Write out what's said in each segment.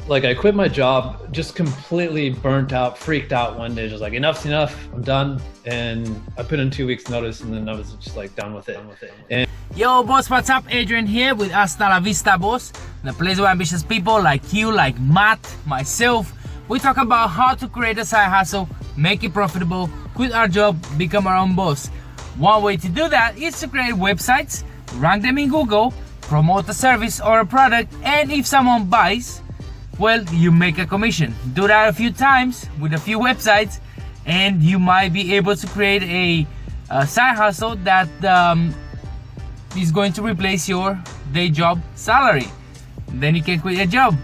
Like I quit my job, just completely burnt out, freaked out one day, just like enough's enough, I'm done. And I put in 2 weeks notice and then I was just like done with it. And Yo boss, what's up? Adrian here with Hasta la Vista boss, the place where ambitious people like you, like Matt, myself, we talk about how to create a side hustle, make it profitable, quit our job, become our own boss. One way to do that is to create websites, rank them in Google, promote a service or a product, and if someone buys, well, you make a commission. Do that a few times with a few websites and you might be able to create a side hustle that is going to replace your day job salary. Then you can quit your job.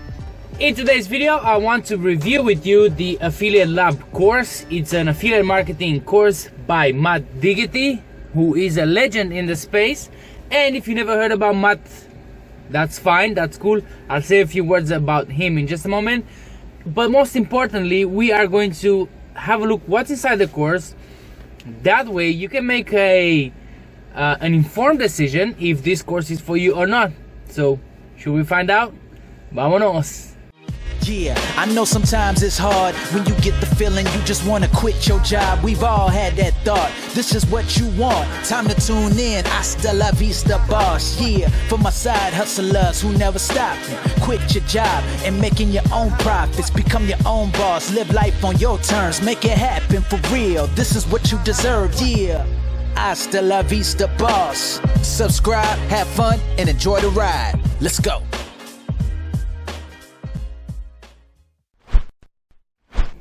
In today's video, I want to review with you the Affiliate Lab course. It's an affiliate marketing course by Matt Diggity, who is a legend in the space. And if you never heard about Matt, that's fine, that's cool. I'll say a few words about him in just a moment. But most importantly, we are going to have a look what's inside the course. That way you can make an informed decision if this course is for you or not. So, should we find out? Vámonos! Yeah, I know sometimes it's hard when you get the feeling you just want to quit your job. We've all had that thought. This is what you want. Time to tune in. Hasta la vista, boss. Yeah, for my side hustlers who never stop. Quit your job and making your own profits. Become your own boss. Live life on your terms. Make it happen for real. This is what you deserve. Yeah. Hasta la vista, boss. Subscribe, have fun, and enjoy the ride. Let's go.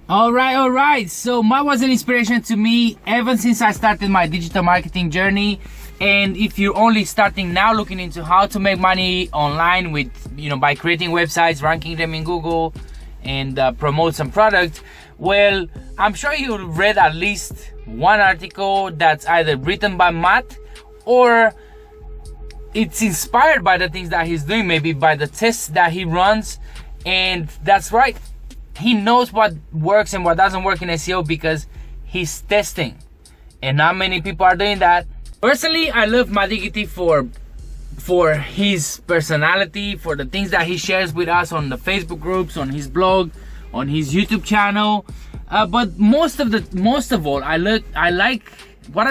Alright, so Matt was an inspiration to me ever since I started my digital marketing journey. And if you're only starting now looking into how to make money online with, by creating websites, ranking them in Google, and promote some products, well, I'm sure you read at least one article that's either written by Matt or it's inspired by the things that he's doing, maybe by the tests that he runs. And that's right. He knows what works and what doesn't work in SEO because he's testing. And not many people are doing that. Personally, I love Matt Diggity for his personality, for the things that he shares with us on the Facebook groups, on his blog, on his YouTube channel. But most of all, what I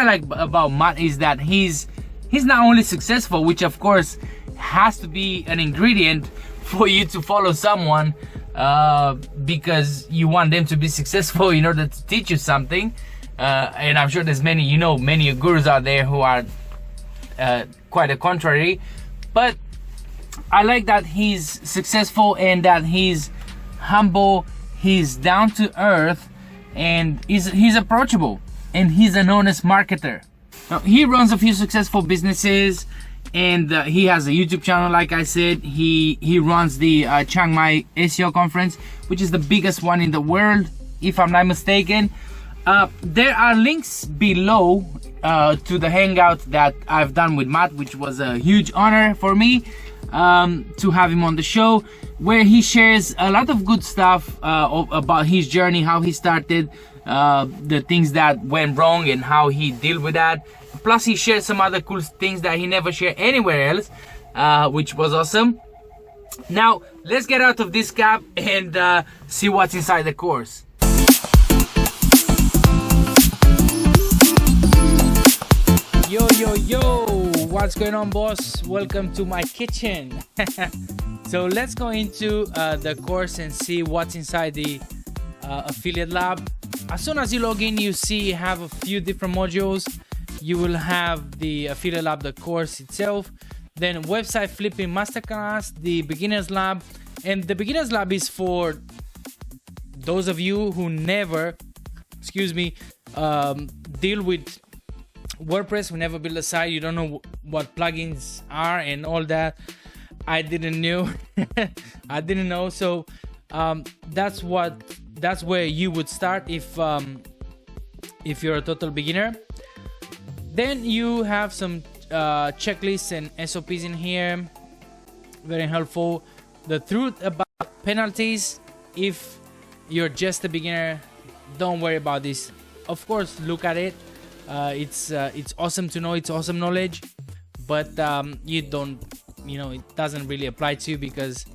like about Matt is that he's not only successful, which of course has to be an ingredient for you to follow someone, because you want them to be successful in order to teach you something. And I'm sure there's many gurus out there who are quite the contrary. But I like that he's successful and that he's humble, he's down to earth, and he's approachable, and he's an honest marketer. Now, he runs a few successful businesses, and he has a YouTube channel. Like I said, he runs the Chiang Mai SEO conference, which is the biggest one in the world, if I'm not mistaken. There are links below to the hangout that I've done with Matt, which was a huge honor for me to have him on the show, where he shares a lot of good stuff about his journey, how he started, the things that went wrong and how he dealt with that. Plus he shared some other cool things that he never shared anywhere else, which was awesome. Now let's get out of this cap and see what's inside the course. Yo, what's going on, boss? Welcome to my kitchen. So let's go into the course and see what's inside the Affiliate Lab. As soon as you log in, you see you have a few different modules. You will have the Affiliate Lab, the course itself, then website flipping masterclass, the beginners lab. And the beginners lab is for those of you who never, deal with WordPress, who never build a site, you don't know what plugins are and all that. I didn't know. So that's where you would start if you're a total beginner. Then you have some checklists and SOPs in here, very helpful. The truth about penalties: if you're just a beginner, don't worry about this. Of course, look at it. It's awesome to know. It's awesome knowledge, but it doesn't really apply to you because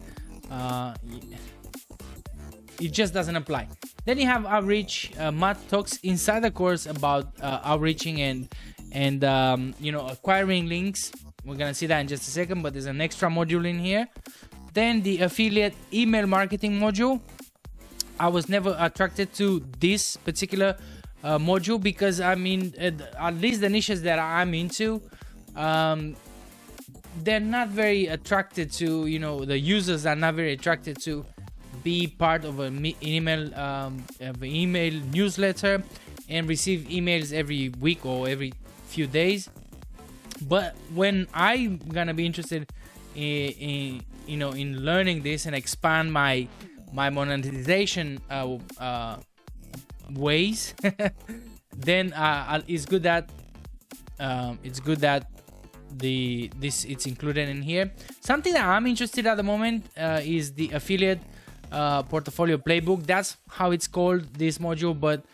it just doesn't apply. Then you have outreach. Matt talks inside the course about outreaching and acquiring links. We're gonna see that in just a second, but there's an extra module in here. Then the affiliate email marketing module. I was never attracted to this particular module because at least the niches that I'm into, they're not very attracted to, the users are not very attracted to be part of an email newsletter and receive emails every week or every few days. But when I'm gonna be interested in learning this and expand my monetization ways, then it's good that it's included in here. Something that I'm interested at the moment is the affiliate portfolio playbook. That's how it's called, this module. But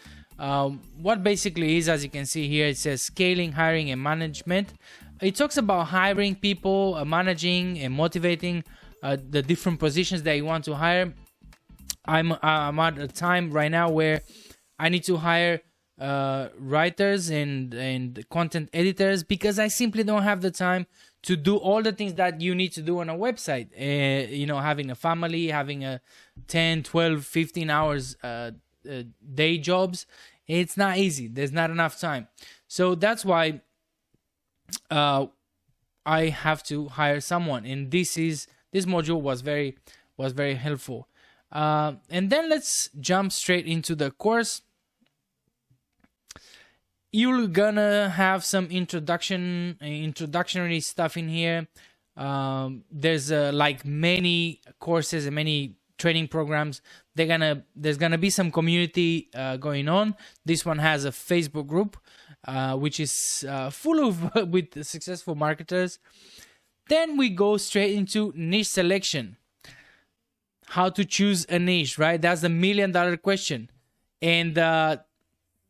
what basically is, as you can see here, it says scaling, hiring, and management. It talks about hiring people, managing and motivating the different positions that you want to hire. I'm at a time right now where I need to hire writers and content editors because I simply don't have the time to do all the things that you need to do on a website. Having a family, having a 10, 12, 15 hours day jobs, it's not easy. There's not enough time. So that's why I have to hire someone, and this module was very helpful. And then let's jump straight into the course. You're gonna have some introductory stuff in here. There's like many courses and many training programs. There's gonna be some community going on. This one has a Facebook group, which is full of with successful marketers. Then we go straight into niche selection. How to choose a niche, right? That's the $1 million question. And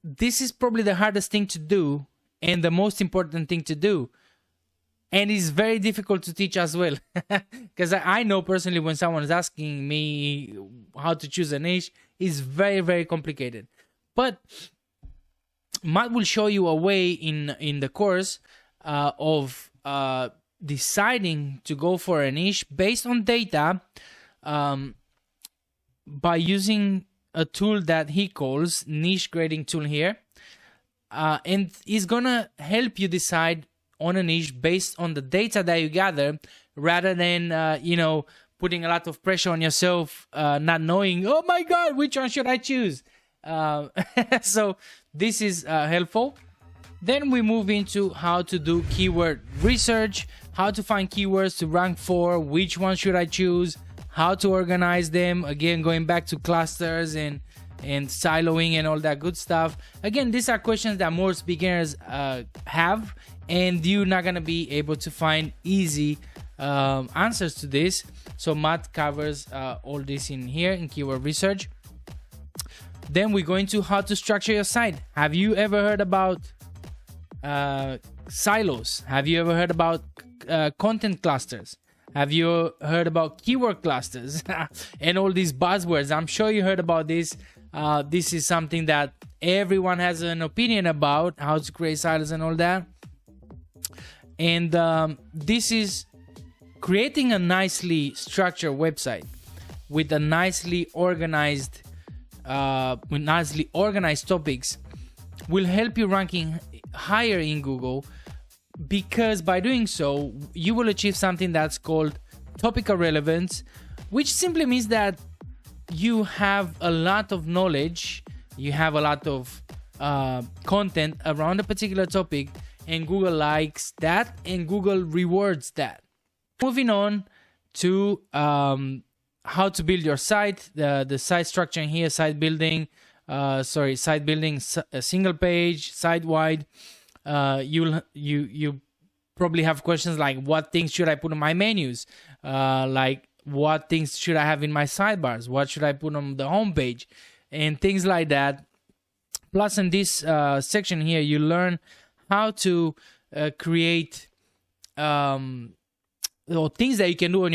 this is probably the hardest thing to do and the most important thing to do. And it's very difficult to teach as well. Because I know personally when someone is asking me how to choose a niche, it's very, very complicated. But Matt will show you a way in the course of deciding to go for a niche based on data, by using a tool that he calls niche grading tool here, and he's gonna help you decide on a niche based on the data that you gather, rather than putting a lot of pressure on yourself, not knowing, oh my god, which one should I choose. So this is helpful. Then we move into how to do keyword research, how to find keywords to rank for, which one should I choose, how to organize them. Again, going back to clusters and siloing and all that good stuff. Again, these are questions that most beginners have, and you're not gonna be able to find easy answers to this. So Matt covers all this in here in keyword research. Then we go into how to structure your site. Have you ever heard about silos? Have you ever heard about content clusters? Have you heard about keyword clusters and all these buzzwords? I'm sure you heard about this. This is something that everyone has an opinion about, how to create silos and all that. And this is creating a nicely structured website with a nicely organized topics will help you ranking higher in Google, because by doing so you will achieve something that's called topical relevance, which simply means that you have a lot of knowledge, you have a lot of content around a particular topic, and Google likes that and Google rewards that. Moving on to how to build your site, the site structure in here, site building, a single page, site wide. You probably have questions like, what things should I put on my menus? Like, what things should I have in my sidebars? What should I put on the homepage? And things like that. Plus, in this section here, you learn how to create things that you can do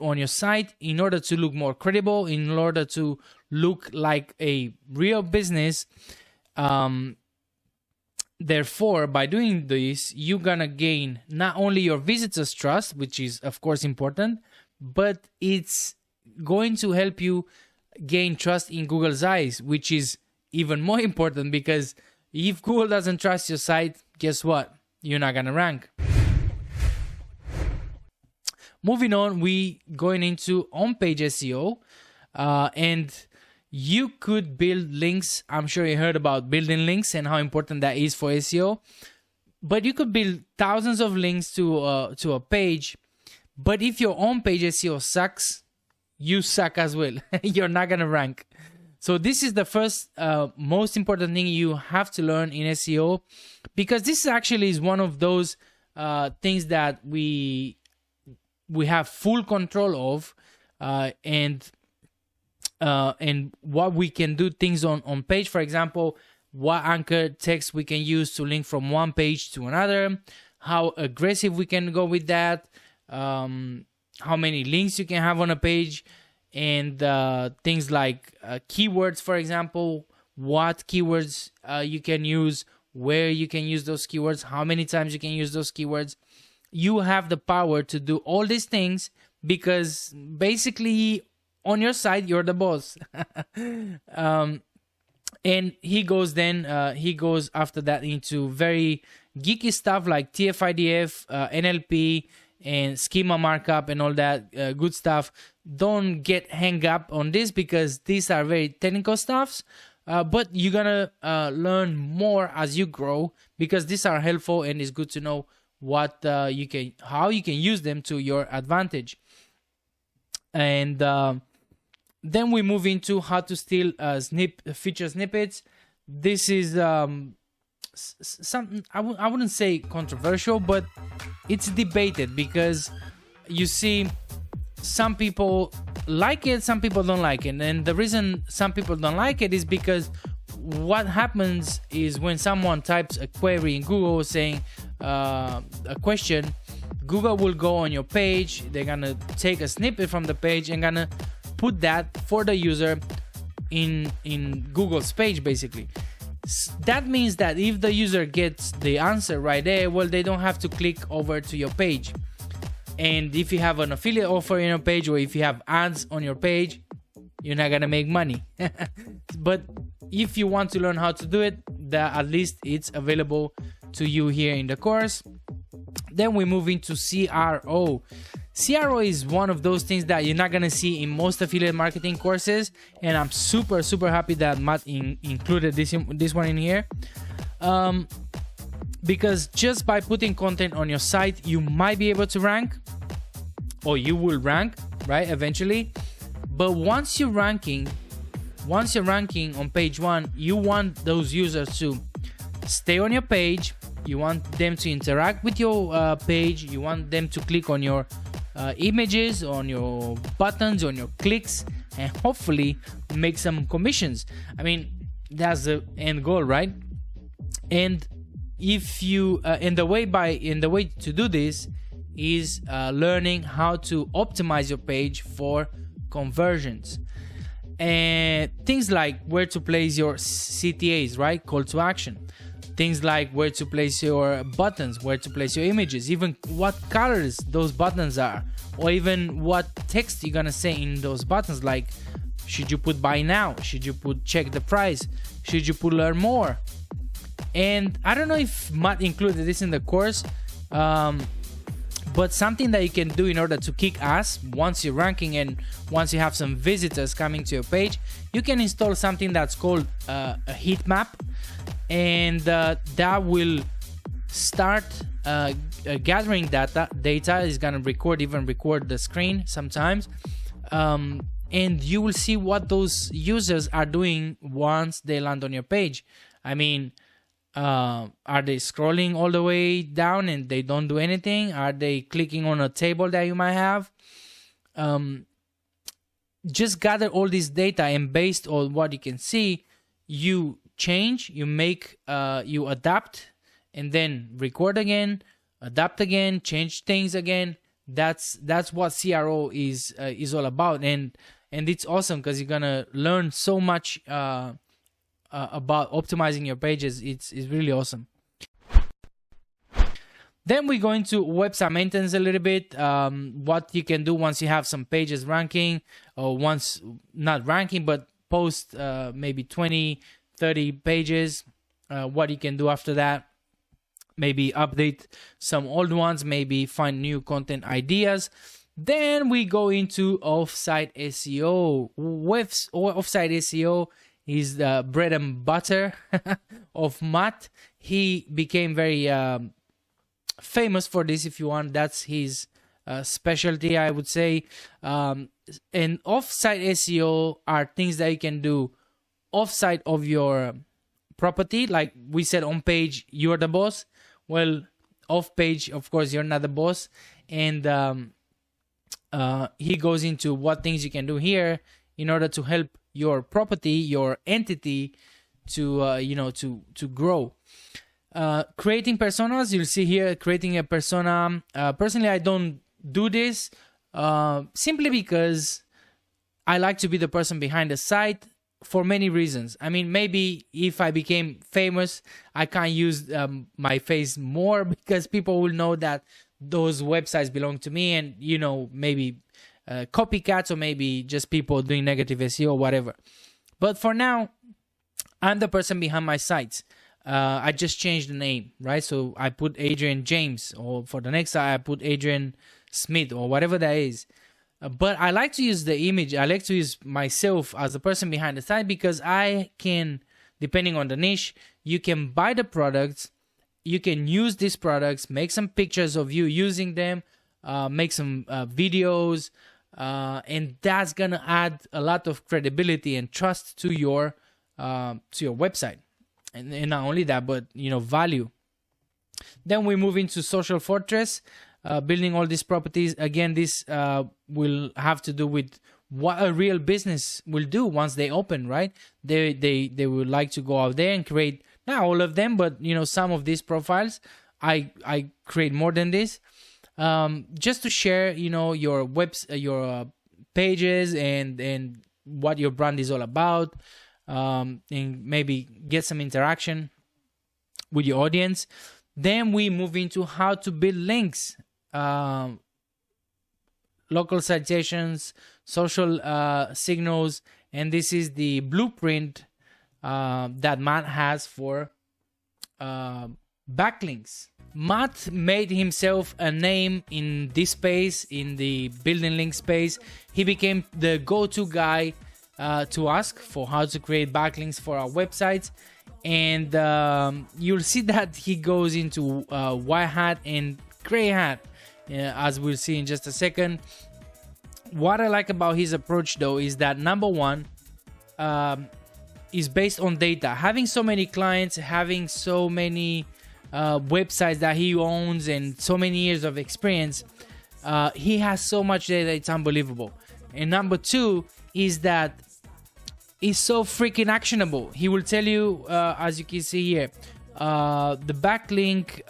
on your site in order to look more credible, in order to look like a real business. Therefore, by doing this, you're gonna gain not only your visitors' trust, which is of course important, but it's going to help you gain trust in Google's eyes, which is even more important, because if Google doesn't trust your site, guess what? You're not gonna rank. Moving on, we going into on-page SEO, and you could build links. I'm sure you heard about building links and how important that is for SEO. But you could build thousands of links to a page. But if your on-page SEO sucks, you suck as well. You're not gonna rank. So this is the first most important thing you have to learn in SEO, because this actually is one of those things that we have full control of, and what we can do things on page. For example, what anchor text we can use to link from one page to another, how aggressive we can go with that, how many links you can have on a page, and things like keywords, for example, what keywords you can use, where you can use those keywords, how many times you can use those keywords. You have the power to do all these things, because basically on your site, you're the boss. And he goes after that into very geeky stuff like TF-IDF, NLP, and Schema Mark Up, and all that good stuff. Don't get hung up on this, because these are very technical stuffs. But you're gonna learn more as you grow, because these are helpful, and it's good to know what how you can use them to your advantage. And then we move into how to steal feature snippets. This is something I wouldn't say controversial, but it's debated, because you see some people like it, some people don't like it. And the reason some people don't like it is because what happens is when someone types a query in Google saying a question, Google will go on your page, they're gonna take a snippet from the page and gonna put that for the user in Google's page, basically. That means that if the user gets the answer right there, well, they don't have to click over to your page. And if you have an affiliate offer on your page, or if you have ads on your page, you're not gonna make money. But if you want to learn how to do it, at least it's available to you here in the course. Then we move into CRO. CRO is one of those things that you're not gonna see in most affiliate marketing courses, and I'm super happy that Matt included this one in here, because just by putting content on your site, you might be able to rank, or you will rank, right, eventually. But once you're ranking on page one, you want those users to stay on your page. You want them to interact with your page. You want them to click on your images, on your buttons, on your clicks, and hopefully make some commissions. I mean, that's the end goal, right? And if you in the way to do this is learning how to optimize your page for conversions, and things like where to place your CTAs, right? Call to action. Things like where to place your buttons, where to place your images, even what colors those buttons are, or even what text you're gonna say in those buttons. Like, should you put buy now? Should you put check the price? Should you put learn more? And I don't know if Matt included this in the course, but something that you can do in order to kick ass once you're ranking and once you have some visitors coming to your page, you can install something that's called a heat map. And that will start gathering data. Is gonna record the screen sometimes, and you will see what those users are doing once they land on your page. I mean, are they scrolling all the way down and they don't do anything? Are they clicking on a table that you might have? Just gather all this data, and based on what you can see, you change, you make, you adapt, and then record again, adapt again, change things again. That's what CRO is all about, and it's awesome because you're gonna learn so much about optimizing your pages. It's really awesome. Then we go into website maintenance a little bit. What you can do once you have some pages ranking, or once not ranking but post maybe 20, 30 pages. What you can do after that. Maybe update some old ones, maybe find new content ideas. Then we go into offsite SEO. Offsite SEO is the bread and butter of Matt. He became very famous for this, if you want. That's his specialty, I would say. And offsite SEO are things that you can do offsite of your property. Like we said, on page you're the boss. Well, off page, of course, you're not the boss. And he goes into what things you can do here in order to help your property, your entity, to grow. Creating personas, you'll see here, creating a persona. Personally, I don't do this simply because I like to be the person behind the site for many reasons. I mean, maybe if I became famous, I can't use my face more because people will know that those websites belong to me, and maybe copycats, or maybe just people doing negative SEO or whatever. But for now, I'm the person behind my sites. I just changed the name, right? So I put Adrian James, or for the next site I put Adrian Smith, or whatever that is. But I like to use the image. I like to use myself as the person behind the site, because I can, depending on the niche, you can buy the products, you can use these products, make some pictures of you using them, make some videos, and that's gonna add a lot of credibility and trust to your website. And not only that, but value. Then we move into Social Fortress. Building all these properties. Again, this will have to do with what a real business will do once they open, right? They would like to go out there and create, not all of them, but some of these profiles. I create more than this, just to share your your pages and what your brand is all about, and maybe get some interaction with your audience. Then we move into how to build links. Local citations, social signals, and this is the blueprint that Matt has for backlinks. Matt made himself a name in this space, in the building link space. He became the go-to guy to ask for how to create backlinks for our websites. And you'll see that he goes into white hat and gray hat, as we'll see in just a second. What I like about his approach, though, is that number one is based on data. Having so many clients, having so many websites that he owns, and so many years of experience, he has so much data, it's unbelievable. And number two is that it's so freaking actionable. He will tell you, as you can see here, the backlink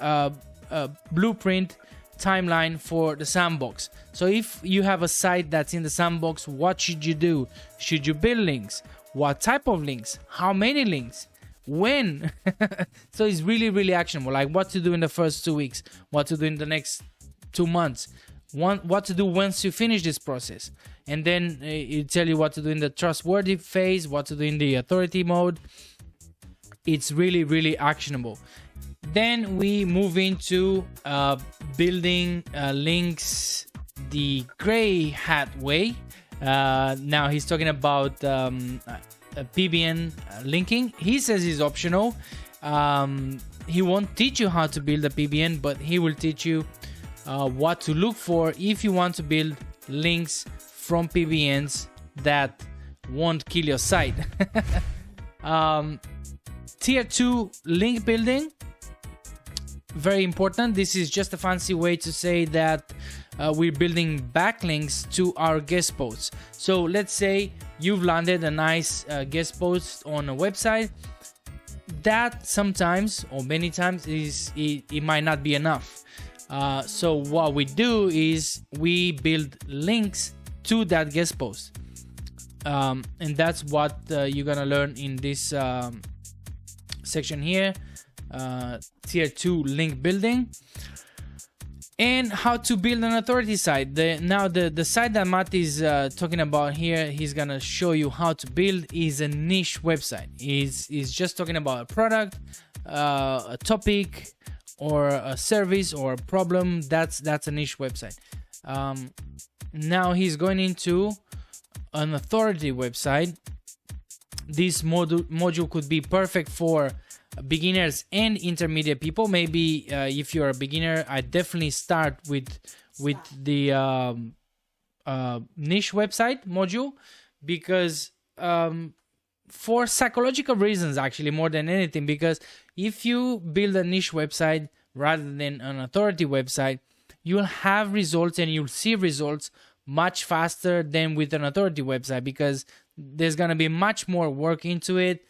blueprint timeline for the sandbox. So if you have a site that's in the sandbox, what should you do? Should you build links? What type of links? How many links? When? So it's really, really actionable. Like what to do in the first 2 weeks, what to do in the next 2 months, what to do once you finish this process. And then it tell you what to do in the trustworthy phase, what to do in the authority mode. It's really, really actionable. Then we move into building links the gray hat way. Now he's talking about PBN linking. He says it's optional. He won't teach you how to build a PBN, but he will teach you what to look for if you want to build links from PBNs that won't kill your site. Tier 2 link building, very important. This is just a fancy way to say that we're building backlinks to our guest posts. So let's say you've landed a nice guest post on a website. That sometimes or many times it might not be enough. So what we do is we build links to that guest post, and that's what you're gonna learn in this section here, tier 2 link building, and how to build an authority site. The site that Matt is talking about here, he's gonna show you how to build, is a niche website. He's just talking about a product, a topic, or a service or a problem. That's a niche website. Now he's going into an authority website. This module could be perfect for beginners and intermediate people. Maybe if you're a beginner, I definitely start with the niche website module, because for psychological reasons, actually, more than anything, because if you build a niche website rather than an authority website, you'll have results and you'll see results much faster than with an authority website, because there's going to be much more work into it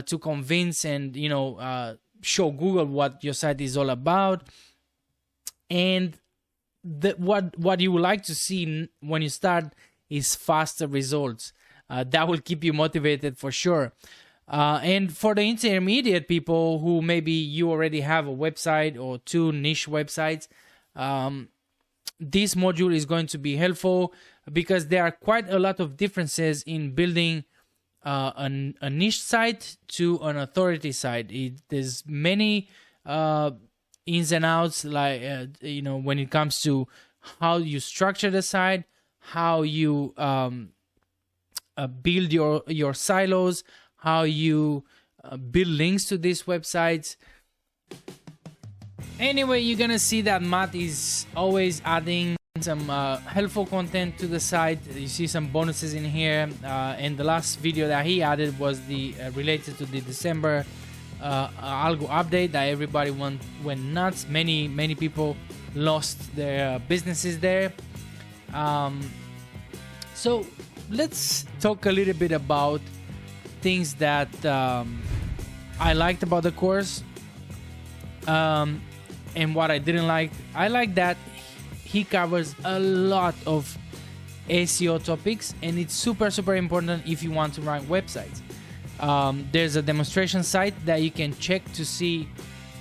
to convince and show Google what your site is all about. And what you would like to see when you start is faster results. That will keep you motivated for sure. And for the intermediate people who maybe you already have a website or 2 niche websites, this module is going to be helpful, because there are quite a lot of differences in building a niche site to an authority site. There's many ins and outs, like when it comes to how you structure the site, how you build your silos, how you build links to these websites. Anyway, you're gonna see that Matt is always adding some helpful content to the site. You see some bonuses in here, and the last video that he added was the related to the December algo update that everybody went nuts. Many people lost their businesses there. So let's talk a little bit about things that I liked about the course, and what I didn't like. I like that he covers a lot of SEO topics, and it's super important if you want to rank websites. There's a demonstration site that you can check to see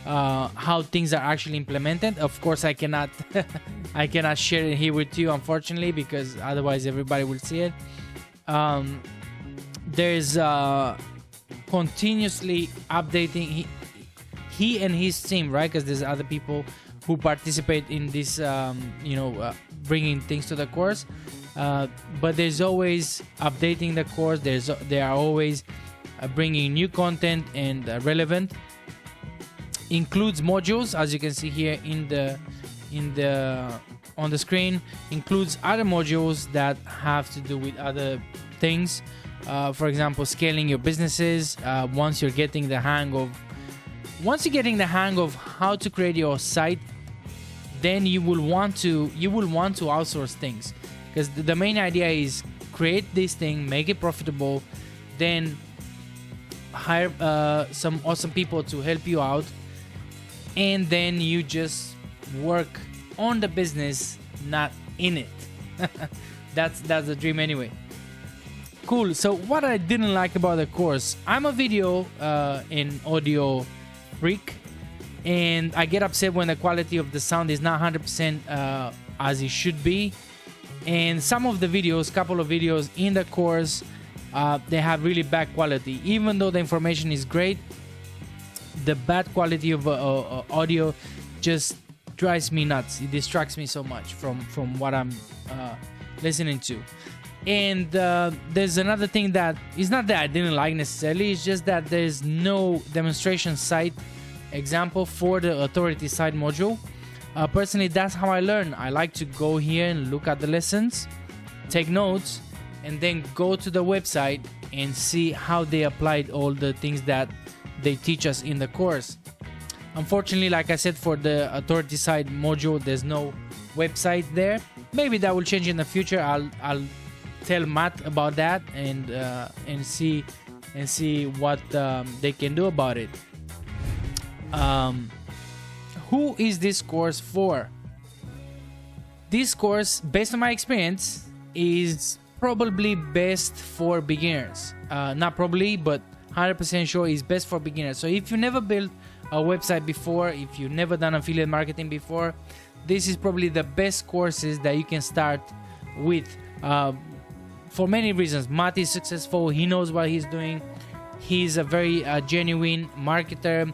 how things are actually implemented. Of course, I cannot I cannot share it here with you, unfortunately, because otherwise everybody will see it. There's continuously updating he and his team, right? Because there's other people who participate in this, bringing things to the course. But there's always updating the course. They are always bringing new content and relevant. Includes modules, as you can see here on the screen. Includes other modules that have to do with other things. For example, scaling your businesses. Once you're getting the hang of how to create your site, then you will want to outsource things, because the main idea is create this thing, make it profitable, then hire some awesome people to help you out, and then you just work on the business, not in it. That's the dream anyway. Cool. So what I didn't like about the course, I'm a video and audio freak, and I get upset when the quality of the sound is not 100% as it should be. And some of the videos, couple of videos in the course, they have really bad quality. Even though the information is great, the bad quality of audio just drives me nuts. It distracts me so much from what I'm listening to. And there's another thing that is not that I didn't like necessarily, it's just that there's no demonstration site example for the authority site module. Personally, that's how I learn. I like to go here and look at the lessons, take notes, and then go to the website and see how they applied all the things that they teach us in the course. Unfortunately, like I said, for the authority site module, there's no website there. Maybe that will change in the future. I'll tell Matt about that and see what they can do about it. Who is this course for? this course, based on my experience, is probably best for beginners. Not probably, but 100% sure is best for beginners. So if you never built a website before, if you've never done affiliate marketing before, this is probably the best courses that you can start with, for many reasons. Matt is successful. He knows what he's doing. He's a very genuine marketer.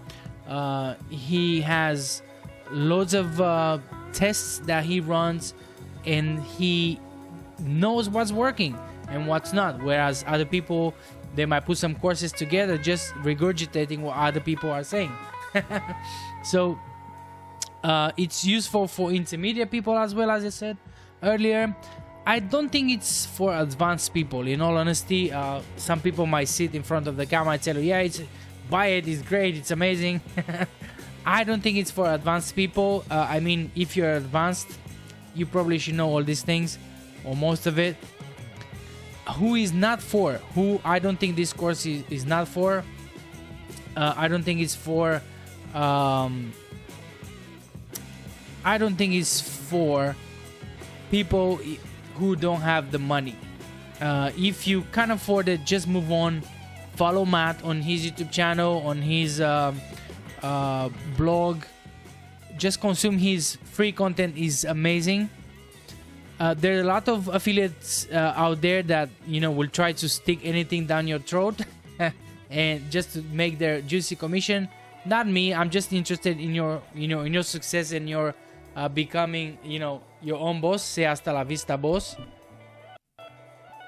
He has loads of tests that he runs, and he knows what's working and what's not. Whereas other people, they might put some courses together just regurgitating what other people are saying. So it's useful for intermediate people as well, as I said earlier. I don't think it's for advanced people. In all honesty, some people might sit in front of the camera and tell you, yeah, buy it, it's great, it's amazing. I don't think it's for advanced people. I mean, if you're advanced, you probably should know all these things, or most of it. Who is not for? Who I don't think this course is not for. I don't think it's for. I don't think it's for people who don't have the money. If you can't afford it, just move on. Follow Matt on his YouTube channel, on his blog. Just consume his free content. Is amazing. There are a lot of affiliates out there that will try to stick anything down your throat and just to make their juicy commission. Not me. I'm just interested in your in your success and your becoming your own boss. Say hasta la vista, boss.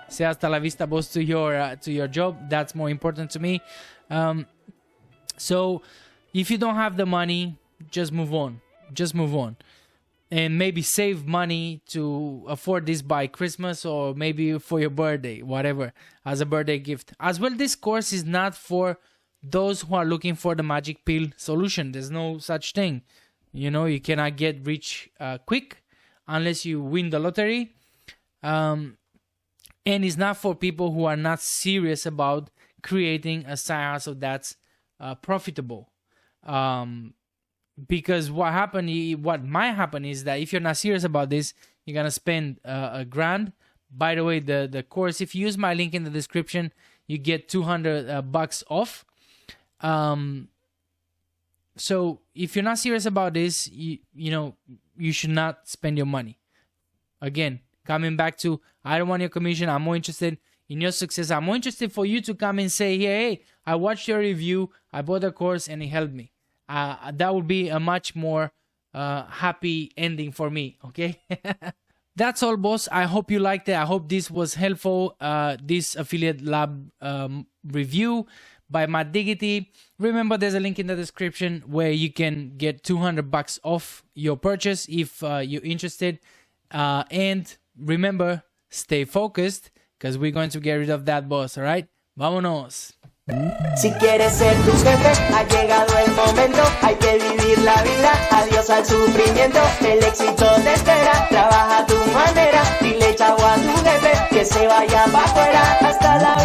Say hasta la vista, boss, to your job. That's more important to me. So if you don't have the money, just move on. Just move on. And maybe save money to afford this by Christmas, or maybe for your birthday, whatever, as a birthday gift. As well, this course is not for those who are looking for the magic pill solution. There's no such thing. You cannot get rich quick unless you win the lottery. And it's not for people who are not serious about creating a side hustle that's profitable. Because what might happen is that if you're not serious about this, you're gonna spend $1,000. By the way, the course, if you use my link in the description, you get $200 off. So if you're not serious about this, you should not spend your money. Again, coming back to, I don't want your commission. I'm more interested in your success. I'm more interested for you to come and say, hey, I watched your review, I bought a course, and it helped me. That would be a much more happy ending for me. Okay. That's all, boss. I hope you liked it. I hope this was helpful. This affiliate lab review by Matt Diggity. Remember, there's a link in the description where you can get $200 off your purchase if you're interested. And remember, stay focused, because we're going to get rid of that boss. All right. Vámonos. Si quieres ser tu jefe, ha llegado el momento. Hay que vivir la vida, adiós al sufrimiento. El éxito te espera, trabaja a tu manera. Dile chao a tu jefe, que se vaya pa' afuera. Hasta la